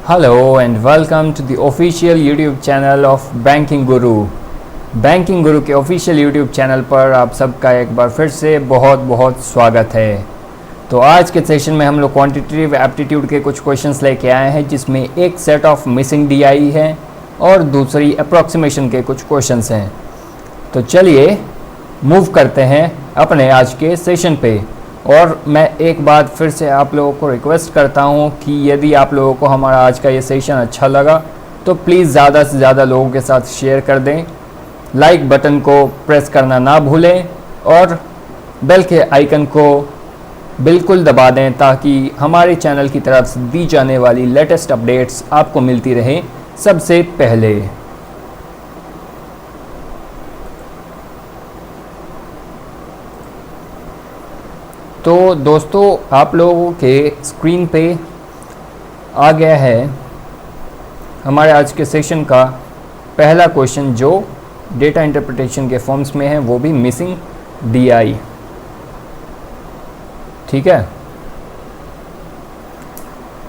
Hello and welcome to the official YouTube channel of Banking Guru। Banking गुरु के official YouTube channel पर आप सबका एक बार फिर से बहुत बहुत स्वागत है। तो आज के सेशन में हम लोग क्वांटिटेटिव एप्टीट्यूड के कुछ क्वेश्चंस लेके आए हैं, जिसमें एक सेट ऑफ मिसिंग डीआई है और दूसरी अप्रॉक्सीमेशन के कुछ क्वेश्चंस हैं। तो चलिए मूव करते हैं अपने आज के सेशन पे। और मैं एक बार फिर से आप लोगों को रिक्वेस्ट करता हूं कि यदि आप लोगों को हमारा आज का ये सेशन अच्छा लगा तो प्लीज़ ज़्यादा से ज़्यादा लोगों के साथ शेयर कर दें, लाइक बटन को प्रेस करना ना भूलें और बेल के आइकन को बिल्कुल दबा दें ताकि हमारे चैनल की तरफ से दी जाने वाली लेटेस्ट अपडेट्स आपको मिलती रहे सबसे पहले। तो दोस्तों, आप लोगों के स्क्रीन पे आ गया है हमारे आज के सेशन का पहला क्वेश्चन, जो डेटा इंटरप्रिटेशन के फॉर्म्स में है, वो भी मिसिंग डीआई। ठीक है,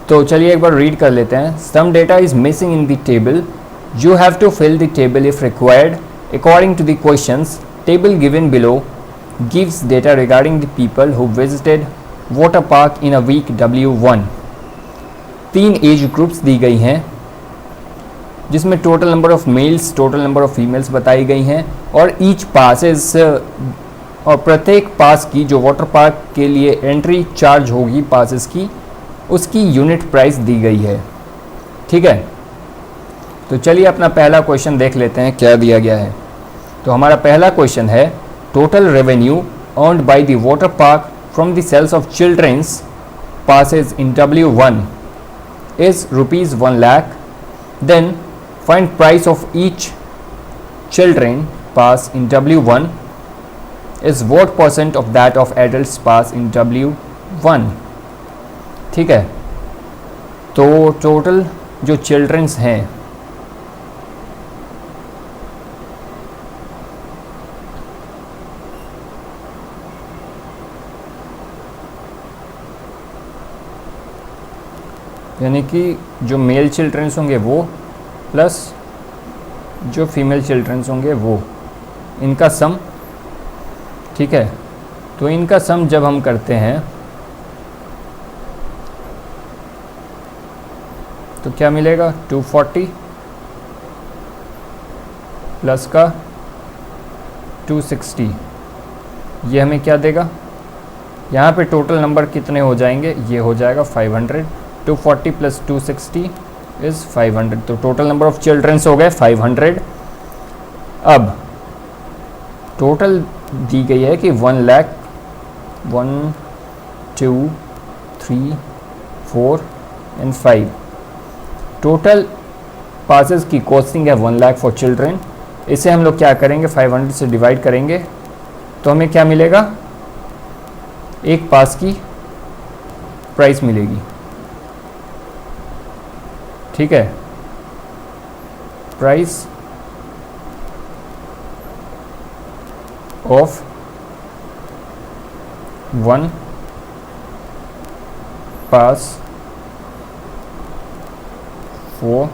तो चलिए एक बार रीड कर लेते हैं। Some data is missing in the table, you have to fill the table if required according to the questions. Table given below gives data regarding the people who visited water park in a week W1। 3 age groups दी गई हैं, जिसमें total number of males, total number of females बताई गई हैं, और each passes और प्रत्येक पास की जो वाटर पार्क के लिए एंट्री चार्ज होगी पासेस की, उसकी यूनिट प्राइस दी गई है। ठीक है, तो चलिए अपना पहला क्वेश्चन देख लेते हैं क्या दिया गया है। तो हमारा पहला क्वेश्चन है, total revenue earned by the water park from the sales of children's passes in W1 is rupees 1 lakh. Then find price of each children pass in W1 is what percent of that of adults pass in W1। ठीक है, तो total जो children's हैं यानी कि जो mail children's होंगे वो प्लस जो फीमेल चिल्ड्रंस होंगे वो, इनका सम। ठीक है, तो इनका सम जब हम करते हैं तो क्या मिलेगा, 240 प्लस का 260, ये हमें क्या देगा। यहाँ पे टोटल नंबर कितने हो जाएंगे, ये हो जाएगा 500। 240 प्लस 260 इज़ 500, तो टोटल नंबर ऑफ चिल्ड्रंस हो गए 500। अब टोटल दी गई है कि 1 लाख 1 2 3 4 एंड 5 टोटल पासेस की कॉस्टिंग है 1 लाख फॉर चिल्ड्रन। इसे हम लोग क्या करेंगे, 500 से डिवाइड करेंगे तो हमें क्या मिलेगा, एक पास की प्राइस मिलेगी। ठीक है, price of 1 pass for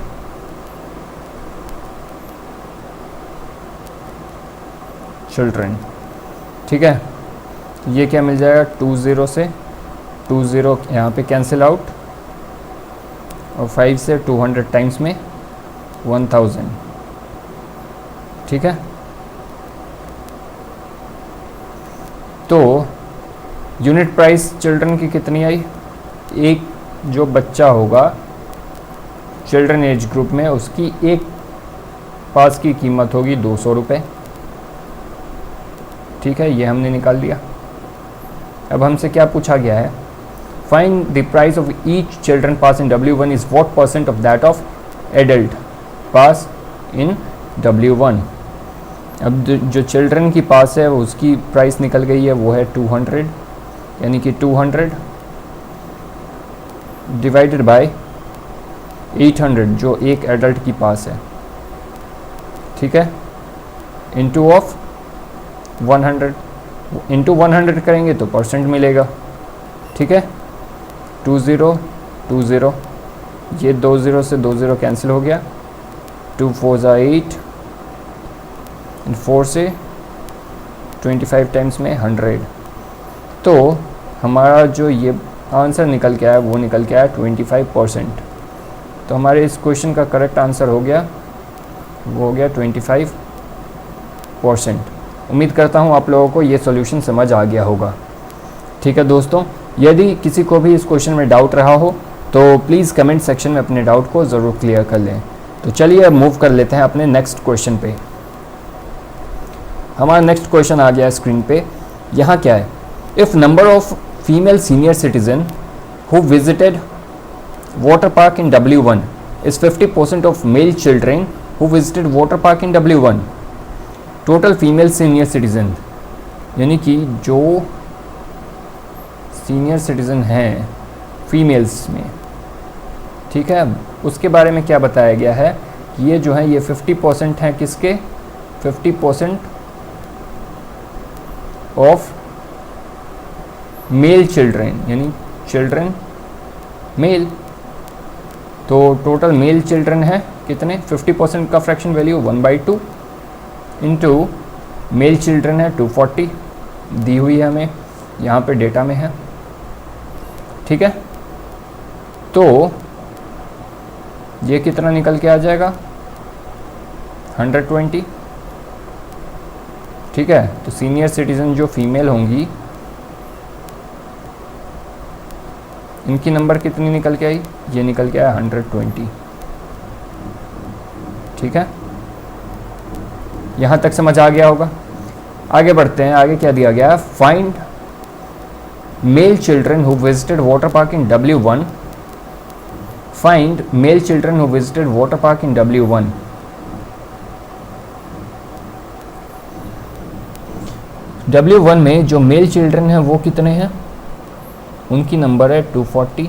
children. ठीक है, ये क्या मिल जाएगा, 20 से 20 यहाँ पे कैंसिल आउट, और 5 से 200 टाइम्स में 1000। ठीक है, तो यूनिट प्राइस चिल्ड्रन की कितनी आई, एक जो बच्चा होगा चिल्ड्रन एज ग्रुप में, उसकी एक पास की कीमत होगी 200 रुपये। ठीक है, ये हमने निकाल लिया। अब हमसे क्या पूछा गया है, Find the price of each children pass in W1 is what percent of that of adult pass in W1। अब जो चिल्ड्रन की पास है उसकी प्राइस निकल गई है, वो है 200, यानी कि 200 डिवाइडेड बाय 800 जो एक एडल्ट की पास है। ठीक है, इंटू ऑफ 100, इंटू 100 करेंगे तो परसेंट मिलेगा। ठीक है, 20 20 ये 2 ज़ीरो से 2 ज़ीरो कैंसिल हो गया, 2 4 ज़ा 8, 4 से 25 टाइम्स में 100। तो हमारा जो ये आंसर निकल के आया वो निकल के आया 25%। तो हमारे इस क्वेश्चन का करेक्ट आंसर हो गया, वो हो गया 25%। उम्मीद करता हूँ आप लोगों को ये सॉल्यूशन समझ आ गया होगा। ठीक है दोस्तों, यदि किसी को भी इस क्वेश्चन में डाउट रहा हो तो प्लीज़ कमेंट सेक्शन में अपने डाउट को ज़रूर क्लियर कर लें। तो चलिए अब मूव कर लेते हैं अपने नेक्स्ट क्वेश्चन पे। हमारा नेक्स्ट क्वेश्चन आ गया स्क्रीन पे। यहाँ क्या है, if number of female senior citizen who visited water park in W1 is 50% of male children who visited water park in W1. Total female senior citizen, यानी कि जो सीनियर सिटीज़न हैं फीमेल्स में, ठीक है, उसके बारे में क्या बताया गया है कि ये जो है ये 50% हैं किसके, 50% ऑफ मेल चिल्ड्रेन, यानी चिल्ड्रेन मेल। तो टोटल मेल चिल्ड्रन है कितने, 50% का fraction value 1/2 into male children है 240 दी हुई है हमें, यहाँ पे डेटा में है। ठीक है, तो ये कितना निकल के आ जाएगा, 120। ठीक है, तो सीनियर सिटीज़न जो फीमेल होंगी इनकी नंबर कितनी निकल के आई, ये निकल के आया 120। ठीक है, यहाँ तक समझ आ गया होगा। आगे बढ़ते हैं, आगे क्या दिया गया है, find male children who visited water park in W1, find male children who visited water park in W1। W1 में जो मेल चिल्ड्रन है वो कितने हैं, उनकी नंबर है 240।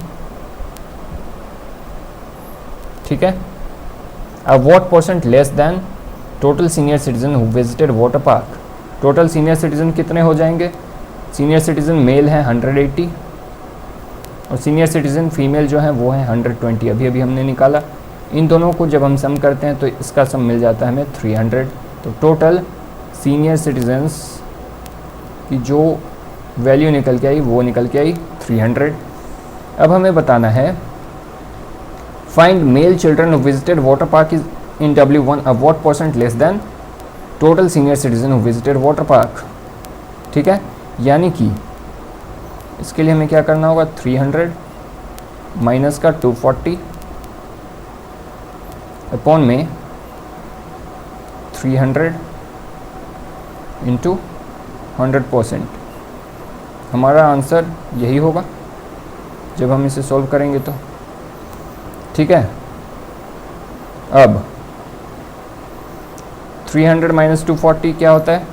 ठीक है, अब what percent less than total senior citizen who visited water park. Total senior citizen कितने हो जाएंगे, सीनियर सिटीजन मेल हैं 180 और सीनियर सिटीजन फीमेल जो है वो है 120, अभी अभी हमने निकाला। इन दोनों को जब हम सम करते हैं तो इसका सम मिल जाता है हमें 300। तो टोटल सीनियर सिटीजन्स की जो वैल्यू निकल के आई वो निकल के आई 300। अब हमें बताना है find male children who visited water park is in W1 अब what percent less than total senior citizen who visited water park. ठीक है, यानी कि इसके लिए हमें क्या करना होगा, 300 माइनस का 240 अपॉन में 300 इंटू 100%। हमारा आंसर यही होगा जब हम इसे सॉल्व करेंगे तो। ठीक है, अब 300 माइनस 240 क्या होता है,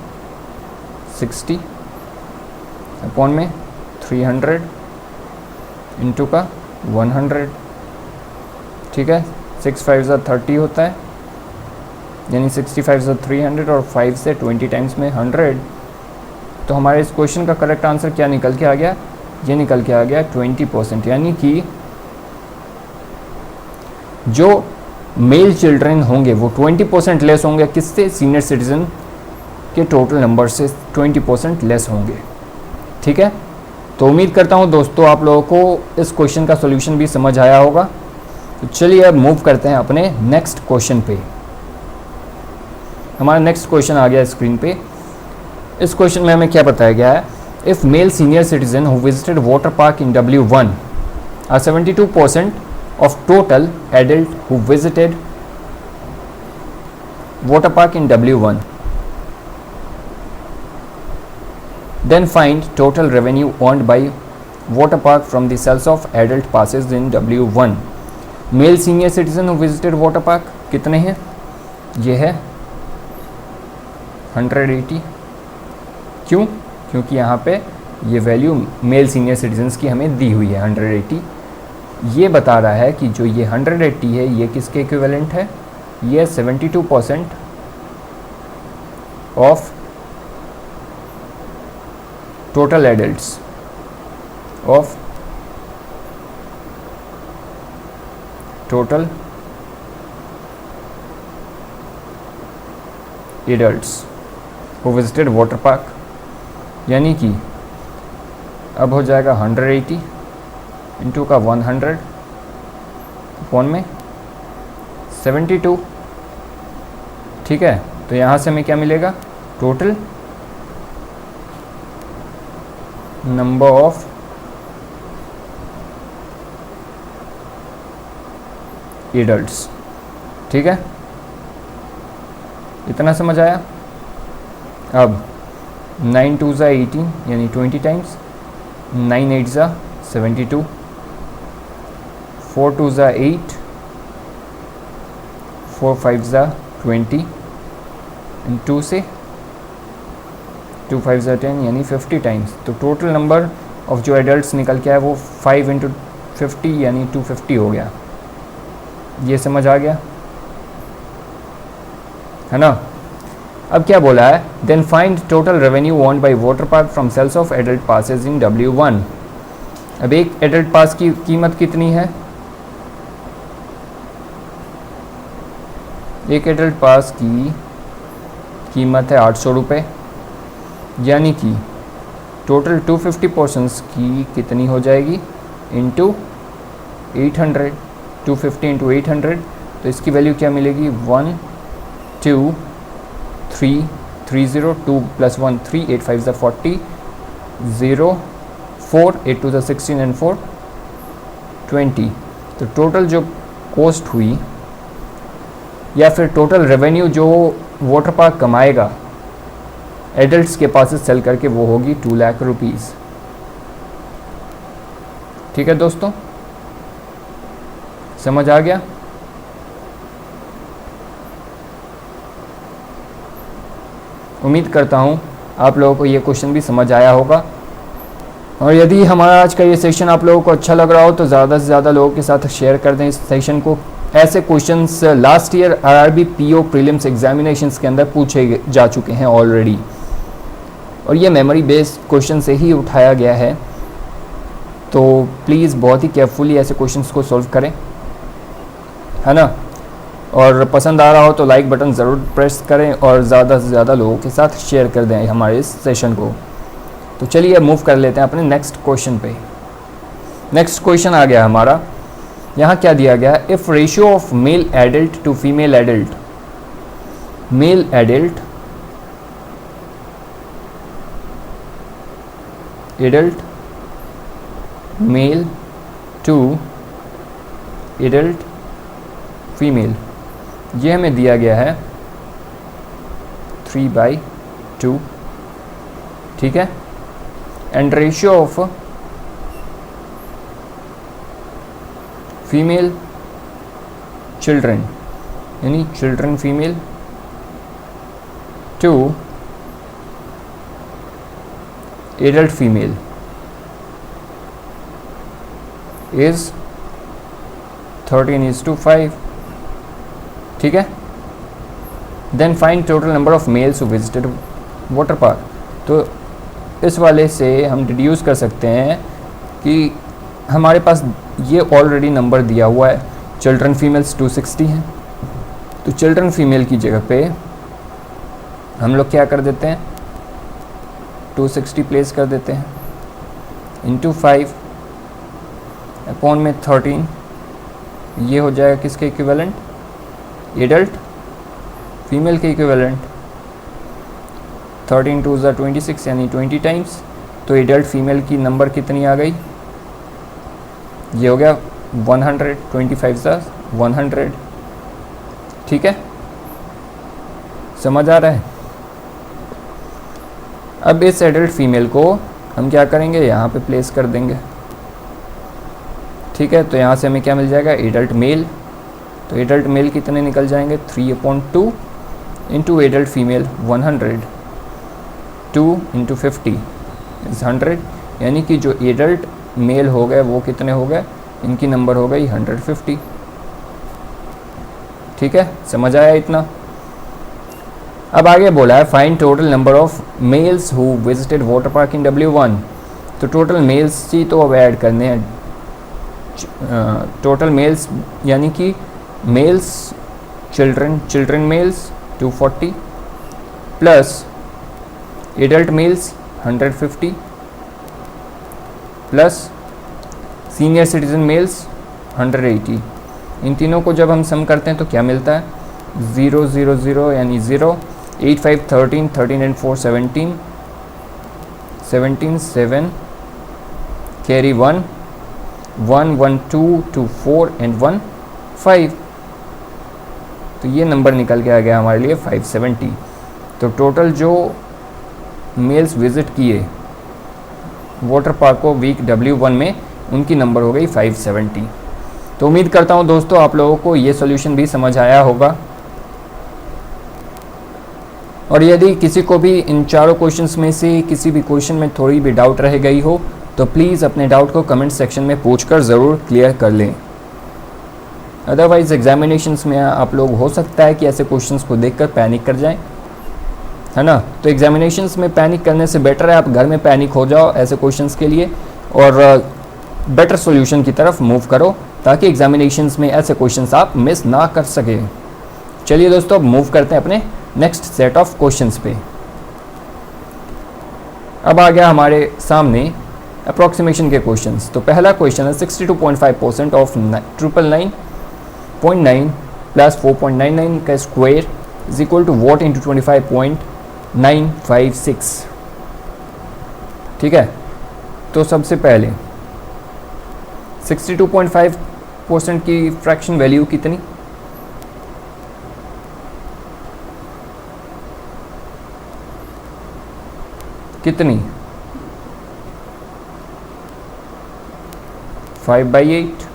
60 अपॉन में 300 इंटू का 100। ठीक है, 6 5 ज़ा 30 होता है, यानी 65 ज़ा 300 और 5 से 20 टाइम्स में 100। तो हमारे इस क्वेश्चन का करेक्ट आंसर क्या निकल के आ गया, ये निकल के आ गया 20%, यानी कि जो मेल चिल्ड्रन होंगे वो 20% लेस होंगे किससे, सीनियर सिटीजन के टोटल नंबर से 20% लेस होंगे। ठीक है, तो उम्मीद करता हूँ दोस्तों आप लोगों को इस क्वेश्चन का सॉल्यूशन भी समझ आया होगा। तो चलिए अब मूव करते हैं अपने नेक्स्ट क्वेश्चन पे। हमारा नेक्स्ट क्वेश्चन आ गया स्क्रीन पे। इस क्वेश्चन में हमें क्या बताया गया है, if male senior citizen who visited water park in W1 are 72% of total adult who visited water park in W1, then find total revenue earned by water park from the sales of adult passes in W1. Male senior citizen who visited water park कितने हैं, ये है 180। क्यों, क्योंकि यहाँ पे ये value male senior citizens की हमें दी हुई है 180। ये बता रहा है कि जो ये 180 है ये किसके इक्विवेलेंट है, ये 72% of total adults of total adults who visited water park, यानी कि अब हो जाएगा 180 इंटू का 100 अपॉन में 72। ठीक है, तो यहाँ से हमें क्या मिलेगा, टोटल नंबर ऑफ एडल्ट्स। ठीक है, इतना समझ आया। अब 9 2 ज़ा 18 यानी 20 टाइम्स, 9 8 ज़ा 72, 4 2 ज़ा 8, 4 5 ज़ा 20, इन 2 से 2 5 ज़ा 10 यानी 50 टाइम्स। तो टोटल नंबर ऑफ जो एडल्ट्स निकल के आए वो 5 इंटू 50 यानी 250 हो गया। ये समझ आ गया है ना। अब क्या बोला है, then find total revenue earned by water park from sales of adult passes in W1। अब एक एडल्ट पास की कीमत कितनी है, एक एडल्ट पास की कीमत है 800 रुपये, यानी कि टोटल 250 पर्सन्स की कितनी हो जाएगी, इंटू 800, 250 इंटू 800, तो इसकी वैल्यू क्या मिलेगी, 1 2 3 3 0 2 + 1 3 8 5 = 40 0 4 8 2 = 16 एंड 4 20। तो टोटल जो कॉस्ट हुई या फिर टोटल रेवेन्यू जो वाटर पार्क कमाएगा एडल्ट्स के पास से सेल करके वो होगी 2 लाख रुपीज़। ठीक है दोस्तों, समझ आ गया। उम्मीद करता हूँ आप लोगों को ये क्वेश्चन भी समझ आया होगा, और यदि हमारा आज का ये सेशन आप लोगों को अच्छा लग रहा हो तो ज़्यादा से ज़्यादा लोगों के साथ शेयर कर दें इस सेशन को। ऐसे questions last year RRB PO prelims examinations के अंदर पूछे जा चुके हैं ऑलरेडी, और ये मेमोरी बेस्ड क्वेश्चन से ही उठाया गया है। तो प्लीज़ बहुत ही केयरफुली ऐसे क्वेश्चंस को सॉल्व करें, है ना। और पसंद आ रहा हो तो लाइक बटन ज़रूर प्रेस करें और ज़्यादा से ज़्यादा लोगों के साथ शेयर कर दें हमारे इस सेशन को। तो चलिए मूव कर लेते हैं अपने नेक्स्ट क्वेश्चन पे। नेक्स्ट क्वेश्चन आ गया हमारा, यहाँ क्या दिया गया है, if ratio of male adult to female adult, male adult male to adult female, ये हमें दिया गया है 3/2। ठीक है, and ratio of female children यानी children female to adult female is 13:5। ठीक है, then find total number of males who visited water park. तो इस वाले से हम डिड्यूस कर सकते हैं कि हमारे पास ये ऑलरेडी नंबर दिया हुआ है, चिल्ड्रन फीमेल्स 260 हैं, तो चिल्ड्रन फीमेल की जगह पे हम लोग क्या कर देते हैं, 260 प्लेस कर देते हैं इंटू 5 अपॉन में 13, ये हो जाएगा किसके इक्विवेलेंट, एडल्ट फीमेल के इक्विवेलेंट। 13 2 ज़ा 26 यानी 20 टाइम्स, तो एडल्ट फीमेल की नंबर कितनी आ गई, ये हो गया 100, 25 ज़ा 100। ठीक है, समझ आ रहा है। अब इस एडल्ट फीमेल को हम क्या करेंगे, यहाँ पे प्लेस कर देंगे। ठीक है, तो यहाँ से हमें क्या मिल जाएगा, एडल्ट मेल। तो एडल्ट मेल कितने निकल जाएंगे, 3/2 into adult female 100, 2 into 50 is 100, यानी कि जो एडल्ट मेल हो गए वो कितने हो गए, इनकी नंबर हो गई 150। ठीक है, समझ आया इतना। अब आगे बोला है find total number of males who visited water park in W1। तो टोटल मेल्स ही तो अब ऐड करने हैं, टोटल मेल्स यानी कि males children males 240 plus adult males 150 plus senior citizen males 180। इन तीनों को जब हम सम करते हैं तो क्या मिलता है? 0 0 0 यानी 0, 8 5 13, 13 and 4 17, 17 7 कैरी 1 1 1 2 2 4 and 1 5। तो ये नंबर निकल के आ गया हमारे लिए 570। तो टोटल जो मेल्स विज़िट किए वाटर पार्क को वीक W1 में, उनकी नंबर हो गई 570। तो उम्मीद करता हूँ दोस्तों आप लोगों को ये सॉल्यूशन भी समझ आया होगा। और यदि किसी को भी इन चारों क्वेश्चंस में से किसी भी क्वेश्चन में थोड़ी भी डाउट रह गई हो तो प्लीज़ अपने डाउट को कमेंट सेक्शन में पूछकर ज़रूर क्लियर कर लें। अदरवाइज़ एग्जामिनेशंस में आप लोग हो सकता है कि ऐसे क्वेश्चंस को देखकर पैनिक कर जाएं, है ना। तो एग्जामिनेशंस में पैनिक करने से बेटर है आप घर में पैनिक हो जाओ ऐसे क्वेश्चंस के लिए और बेटर सॉल्यूशन की तरफ मूव करो ताकि एग्जामिनेशंस में ऐसे क्वेश्चंस आप मिस ना कर सकें। चलिए दोस्तों अब मूव करते हैं अपने नेक्स्ट सेट ऑफ क्वेश्चंस पे। अब आ गया हमारे सामने अप्रॉक्सीमेशन के क्वेश्चंस। तो पहला क्वेश्चन है 62.5% ऑफ 999.9 प्लस 4.99 का square is equal to what into 25.956। ठीक है, तो सबसे पहले 62.5% की फ्रैक्शन वैल्यू कितनी? कितनी? 5/8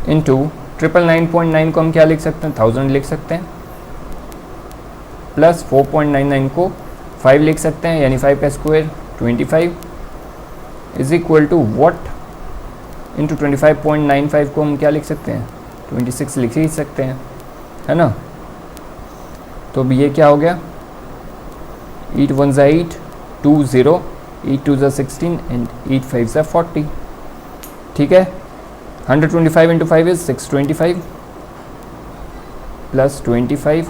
इंटू 999.9 को हम क्या लिख सकते हैं? 1000 लिख सकते हैं, प्लस 4.99 को 5 लिख सकते हैं यानी 5 का square 25 is equal to what into 25.95 को हम क्या लिख सकते हैं? 26 लिख ही सकते हैं, है ना। तो अब ये क्या हो गया? 8 1 8 2 0, 8 2 16 एंड 8 5 40। ठीक है, 125 इंटू 5 इज 625 प्लस 25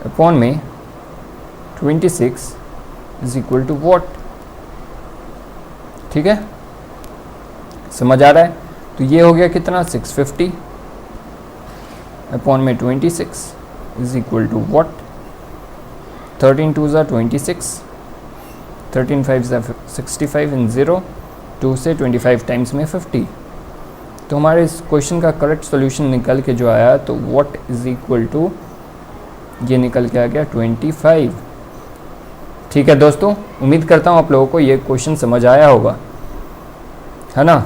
अपॉन में 26 इज इक्वल टू वॉट। ठीक है, समझ आ रहा है? तो ये हो गया कितना? 650 अपॉन में 26 इज इक्वल टू वॉट? 13 2 26, 13 5 65 इन 0, 2 से 25 टाइम्स में 50। तो हमारे इस क्वेश्चन का करेक्ट सॉल्यूशन निकल के जो आया तो व्हाट इज इक्वल टू, ये निकल के आ गया 25। ठीक है दोस्तों, उम्मीद करता हूँ आप लोगों को ये क्वेश्चन समझ आया होगा, है ना।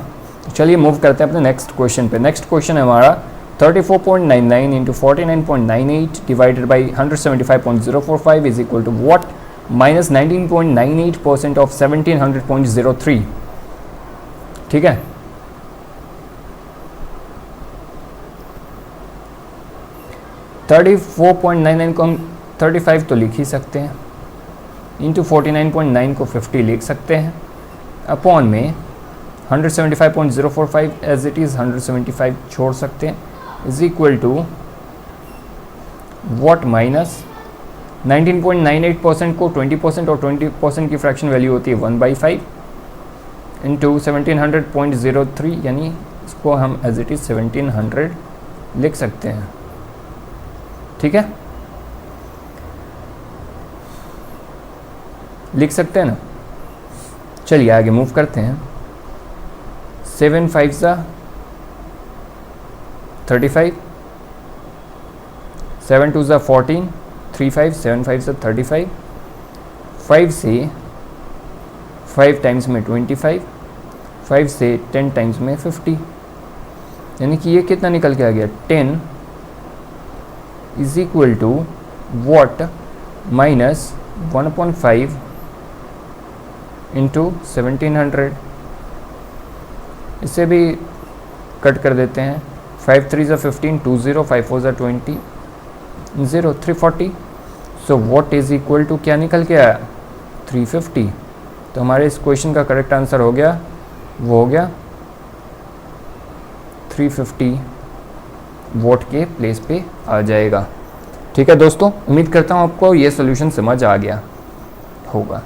तो चलिए मूव करते हैं अपने नेक्स्ट क्वेश्चन पे। नेक्स्ट क्वेश्चन है हमारा 34.99 into 49.98 divided by 175.045 is equal to what minus 19.98% of 1700.03। ठीक है, $34.99 को हम 35 तो लिख ही सकते हैं, इंटू 49.9 को 50 लिख सकते हैं, अपॉन में 175.045 एज इट इज़ 175 छोड़ सकते हैं, is equal to what minus 19.98% को 20% और 20% की फ्रैक्शन वैल्यू होती है 1/5 इंटू 1700.03 यानी इसको हम एज इट इज़ 1700 लिख सकते हैं। ठीक है, लिख सकते हैं ना। चलिए आगे मूव करते हैं। 7 5 35, 7 2 14, 3 5, 7 5 35, 5 से 5 टाइम्स में 25, 5 से 10 टाइम्स में 50, यानी कि ये कितना निकल के आ गया 10 is equal to what minus 1/5 into 1700। इसे भी कट कर देते हैं। 5 3 15, 2 0, 5 4 20, 0 340। So what is equal to क्या निकल के आया 350। तो हमारे इस क्वेश्चन का करेक्ट आंसर हो गया, वो हो गया 350 वोट के प्लेस पे आ जाएगा। ठीक है दोस्तों, उम्मीद करता हूँ आपको ये सोल्यूशन समझ आ गया होगा।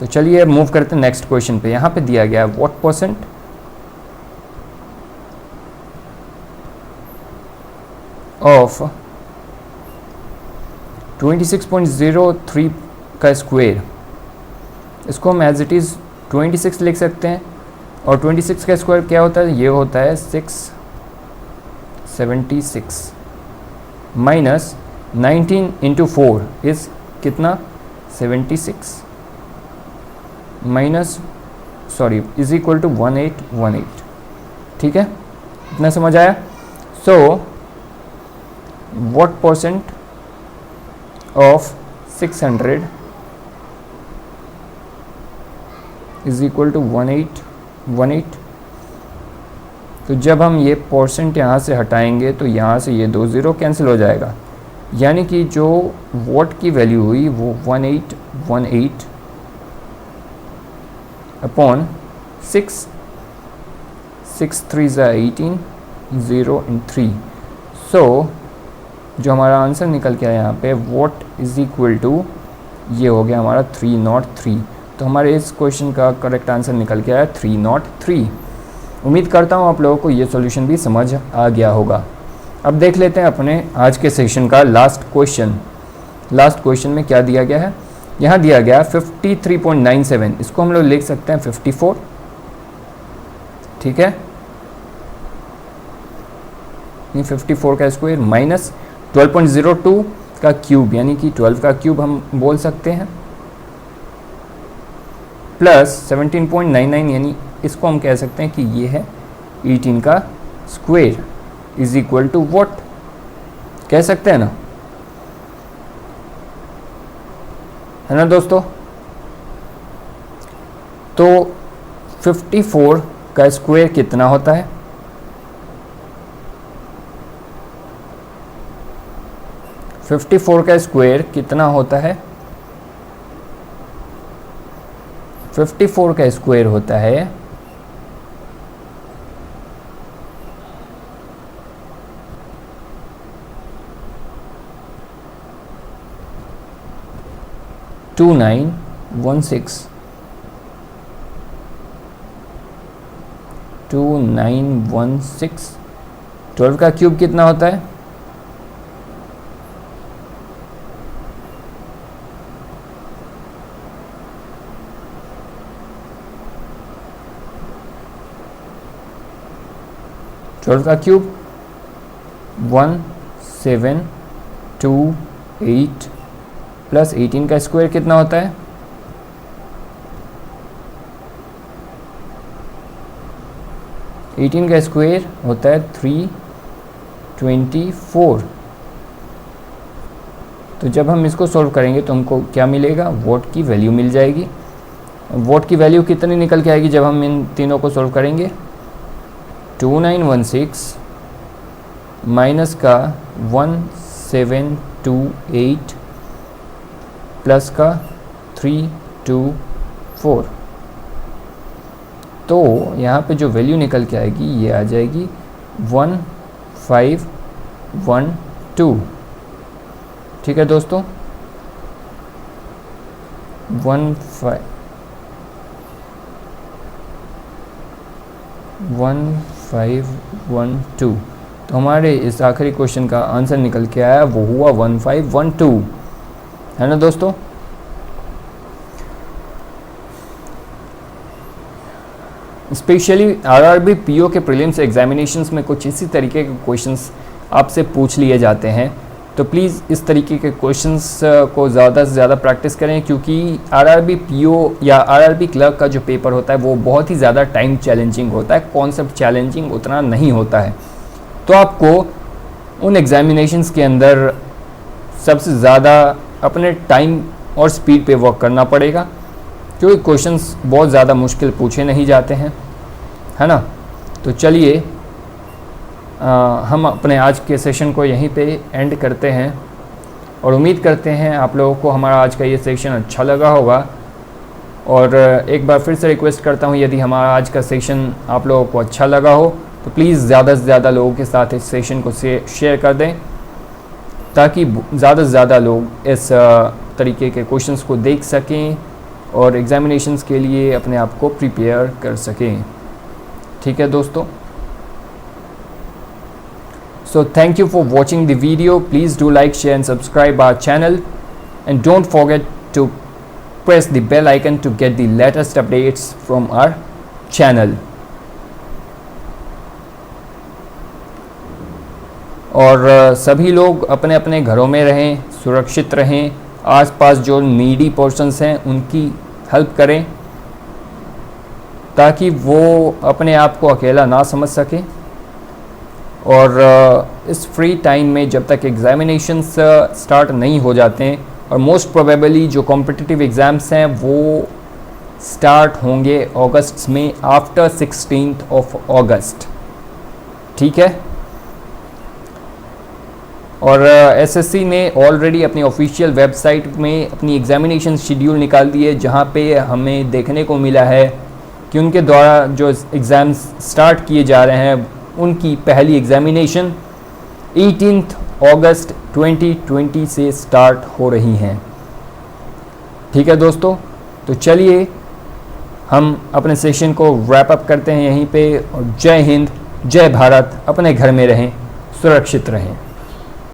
तो चलिए मूव करते हैं नेक्स्ट क्वेश्चन पे। यहाँ पे दिया गया है व्हाट परसेंट ऑफ 26.03 का स्क्वायर, इसको हम एज इट इज़ 26 लिख सकते हैं। और 26 का स्क्वायर क्या होता है, ये होता है 676 माइनस 19 इंटू 4 इज़ कितना 76 माइनस इज इक्वल टू 1818। ठीक है, इतना समझ आया। So what percent of 600 is equal to 1818। तो जब हम ये परसेंट यहाँ से हटाएंगे तो यहाँ से ये 2 ज़ीरो कैंसिल हो जाएगा, यानी कि जो वोट की वैल्यू हुई वो 1818 अपॉन 6 3 ज़ा 18 0 and 3। सो जो हमारा आंसर निकल के आया यहाँ पे वोट इज़ इक्वल टू ये हो गया हमारा 303। तो हमारे इस क्वेश्चन का करेक्ट आंसर निकल के आया 303। उम्मीद करता हूँ आप लोगों को ये सॉल्यूशन भी समझ आ गया होगा। अब देख लेते हैं अपने आज के सेशन का लास्ट क्वेश्चन। लास्ट क्वेश्चन में क्या दिया गया है, यहाँ दिया गया है 53.97, इसको हम लोग लिख सकते हैं 54। ठीक है, ये 54 का स्क्वायर माइनस 12.02 का क्यूब, यानी कि 12 का क्यूब हम बोल सकते हैं, प्लस 17.99, यानी इसको हम कह सकते हैं कि ये है 18 का square is equal to what, कह सकते हैं ना, है ना दोस्तों। तो 54 का स्क्वायर कितना होता है, का स्क्वायर कितना होता है, 54 का स्क्वायर होता है 2916। 2916। 12 का क्यूब कितना होता है, का क्यूब 1728 प्लस 18 का स्क्वायर कितना होता है, का स्क्वायर होता है 324। तो जब हम इसको सॉल्व करेंगे तो हमको क्या मिलेगा, वोट की वैल्यू मिल जाएगी। वोट की वैल्यू कितनी निकल के आएगी जब हम इन तीनों को सॉल्व करेंगे, 2916 माइनस का 1728 प्लस का 324। तो यहाँ पे जो वैल्यू निकल के आएगी ये आ जाएगी 1512। ठीक है दोस्तों, 1512। तो हमारे इस आखिरी क्वेश्चन का आंसर निकल के आया, वो हुआ 1512, है ना दोस्तों। स्पेशली आरआरबी पीओ के प्रीलिम्स एग्जामिनेशंस में कुछ इसी तरीके के क्वेश्चंस आपसे पूछ लिए जाते हैं, तो प्लीज़ इस तरीके के क्वेश्चंस को ज़्यादा से ज़्यादा प्रैक्टिस करें, क्योंकि आरआरबी पीओ या आरआरबी क्लर्क का जो पेपर होता है वो बहुत ही ज़्यादा टाइम चैलेंजिंग होता है, कॉन्सेप्ट चैलेंजिंग उतना नहीं होता है। तो आपको उन एग्जामिनेशंस के अंदर सबसे ज़्यादा अपने टाइम और स्पीड पे वर्क करना पड़ेगा, क्योंकि क्वेश्चंस बहुत ज़्यादा मुश्किल पूछे नहीं जाते हैं, है ना। तो चलिए हम अपने आज के सेशन को यहीं पे एंड करते हैं और उम्मीद करते हैं आप लोगों को हमारा आज का ये सेशन अच्छा लगा होगा। और एक बार फिर से रिक्वेस्ट करता हूँ, यदि हमारा आज का सेशन आप लोगों को अच्छा लगा हो तो प्लीज़ ज़्यादा से ज़्यादा लोगों के साथ इस सेशन को शेयर कर दें, ताकि ज़्यादा से ज़्यादा लोग इस तरीके के क्वेश्चंस को देख सकें और एग्जामिनेशंस के लिए अपने आप को प्रिपेयर कर सकें। ठीक है दोस्तों, so thank you for watching the video. Please do like, share and subscribe our channel, and don't forget to press the bell icon to get the latest updates from our channel. और सभी लोग अपने अपने घरों में रहें, सुरक्षित रहें, आसपास जो नीडी पर्सन्स हैं उनकी हेल्प करें ताकि वो अपने आप को अकेला ना समझ सकें। और इस फ्री टाइम में जब तक एग्ज़ामिनेशंस स्टार्ट नहीं हो जाते हैं, और मोस्ट प्रोबेबली जो कॉम्पिटिटिव एग्ज़ाम्स हैं वो स्टार्ट होंगे अगस्त में, आफ्टर 16th of August। ठीक है, और एसएससी ने ऑलरेडी अपनी ऑफिशियल वेबसाइट में अपनी एग्ज़ामिनेशन शेड्यूल निकाल दी है, जहाँ पे हमें देखने को मिला है कि उनके द्वारा जो एग्ज़ाम्स स्टार्ट किए जा रहे हैं उनकी पहली एग्ज़ामिनेशन 18th August 2020 से स्टार्ट हो रही हैं। ठीक है दोस्तों, तो चलिए हम अपने सेशन को रैप अप करते हैं यहीं पे, और जय हिंद, जय भारत, अपने घर में रहें, सुरक्षित रहें।